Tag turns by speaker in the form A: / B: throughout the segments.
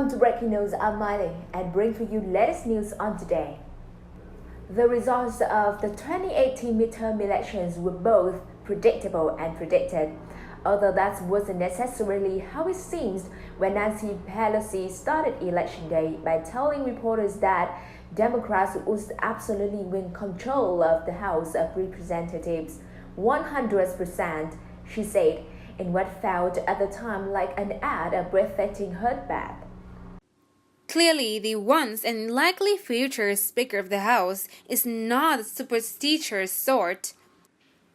A: Welcome to Breaking News. I'm Miley and bring for you latest news on today. The results of the 2018 midterm elections were both predictable and predicted, although that wasn't necessarily how it seems when Nancy Pelosi started Election Day by telling reporters that Democrats would absolutely win control of the House of Representatives 100%, she said, in what felt at the time like an ad of breathtaking heartbeat.
B: Clearly, the once and likely future Speaker of the House is not the superstitious sort.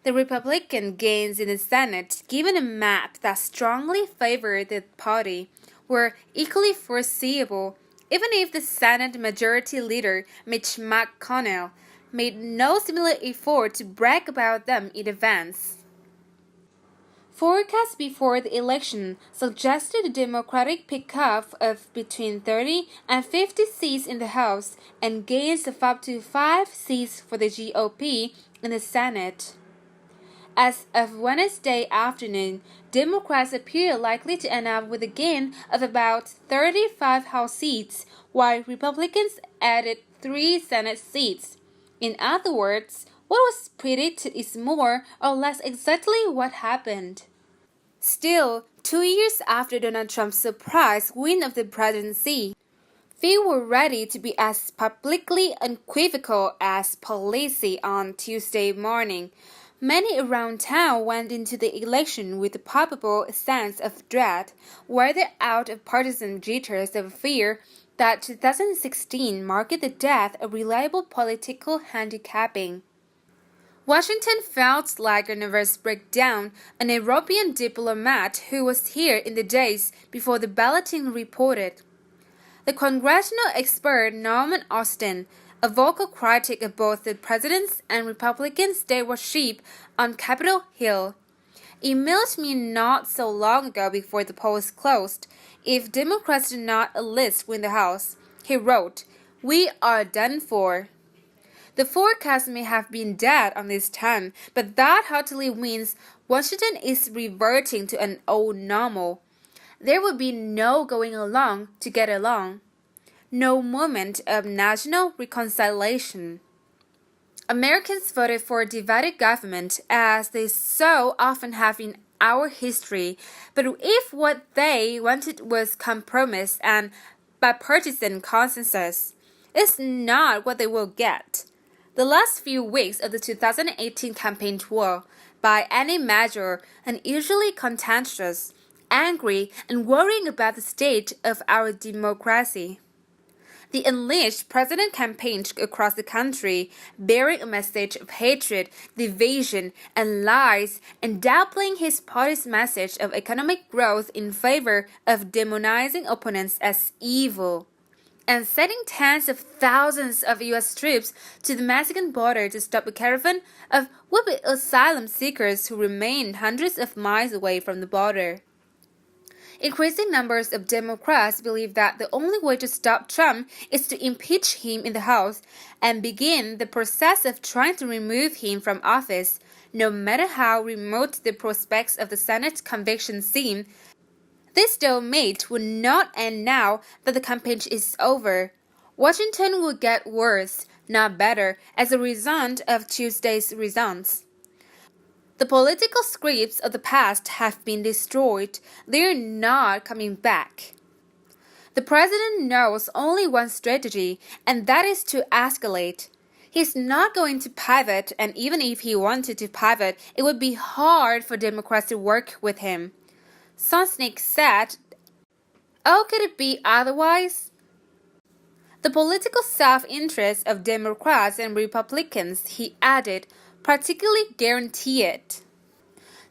B: The Republican gains in the Senate, given a map that strongly favored the party, were equally foreseeable, even if the Senate Majority Leader Mitch McConnell made no similar effort to brag about them in advance. Forecasts before the election suggested a Democratic pickup of between 30 and 50 seats in the House and gains of up to 5 seats for the GOP in the Senate. As of Wednesday afternoon, Democrats appear likely to end up with a gain of about 35 House seats, while Republicans added 3 Senate seats. In other words, what was predicted is more or less exactly what happened. Still, 2 years after Donald Trump's surprise win of the presidency, few were ready to be as publicly unequivocal as Pelosi on Tuesday morning. Many around town went into the election with a palpable sense of dread, whether out of partisan jitters of fear that 2016 marked the death of reliable political handicapping. Washington felt like a nervous breakdown. An European diplomat who was here in the days before the balloting reported. The congressional expert Norman Austin, a vocal critic of both the president's and Republican stewardship on Capitol Hill, emailed me not so long ago before the polls closed. If Democrats do not at least win the House, he wrote, "We are done for." The forecast may have been dead on this time, but that hardly means Washington is reverting to an old normal. There will be no going along to get along, no moment of national reconciliation. Americans voted for a divided government, as they so often have in our history, but if what they wanted was compromise and bipartisan consensus, it's not what they will get. The last few weeks of the 2018 campaign were, by any measure, unusually contentious, angry, and worrying about the state of our democracy. The unleashed president campaigned across the country, bearing a message of hatred, division, and lies, and downplaying his party's message of economic growth in favor of demonizing opponents as evil, and sending tens of thousands of U.S. troops to the Mexican border to stop a caravan of would-be asylum seekers who remain hundreds of miles away from the border. Increasing numbers of Democrats believe that the only way to stop Trump is to impeach him in the House and begin the process of trying to remove him from office, no matter how remote the prospects of the Senate conviction seem. This stalemate will not end now that the campaign is over. Washington will get worse, not better, as a result of Tuesday's results. The political scripts of the past have been destroyed. They are not coming back. The president knows only one strategy, and that is to escalate. He's not going to pivot, and even if he wanted to pivot, it would be hard for Democrats to work with him. Sosnick said, "Oh, could it be otherwise?" The political self-interest of Democrats and Republicans, he added, particularly guarantee it.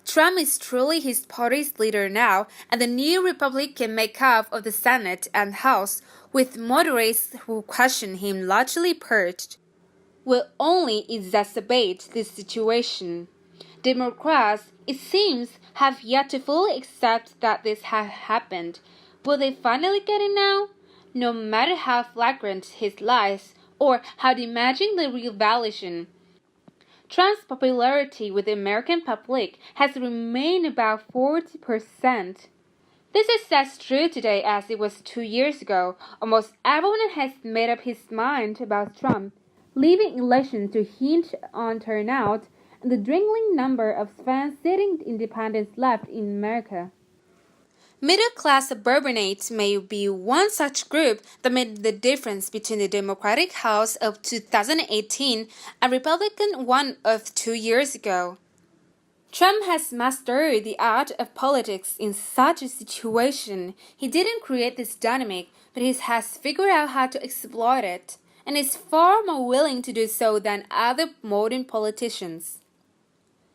B: Trump is truly his party's leader now, and the new Republican makeup of the Senate and House, with moderates who question him largely purged, will only exacerbate this situation. Democrats, it seems, have yet to fully accept that this has happened. Will they finally get it now? No matter how flagrant his lies or how damaging the revelation, Trump's popularity with the American public has remained about 40%. This is as true today as it was 2 years ago. Almost everyone has made up his mind about Trump, leaving elections to hinge on turnout and the dwindling number of fan-sitting independents left in America. Middle-class suburbanites may be one such group that made the difference between the Democratic House of 2018 and Republican one of 2 years ago. Trump has mastered the art of politics in such a situation. He didn't create this dynamic, but he has figured out how to exploit it, and is far more willing to do so than other modern politicians.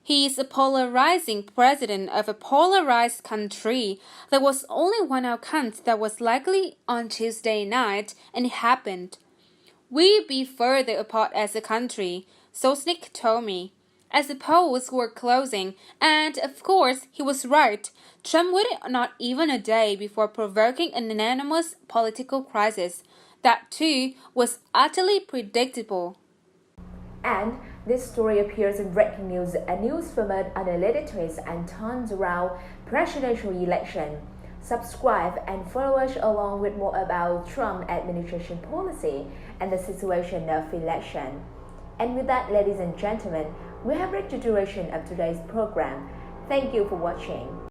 B: He is a polarizing president of a polarized country. There was only one outcome that was likely on Tuesday night, and it happened. We'd be further apart as a country, Sosnick told me, as the polls were closing, and of course he was right. Trump waited not even a day before provoking an unanimous political crisis. That too was utterly predictable.
A: And this story appears in breaking news, a news format unrelated twist and turns around presidential election. Subscribe and follow us along with more about Trump administration policy and the situation of election. And with that, ladies and gentlemen, we have reached the duration of today's program. Thank you for watching.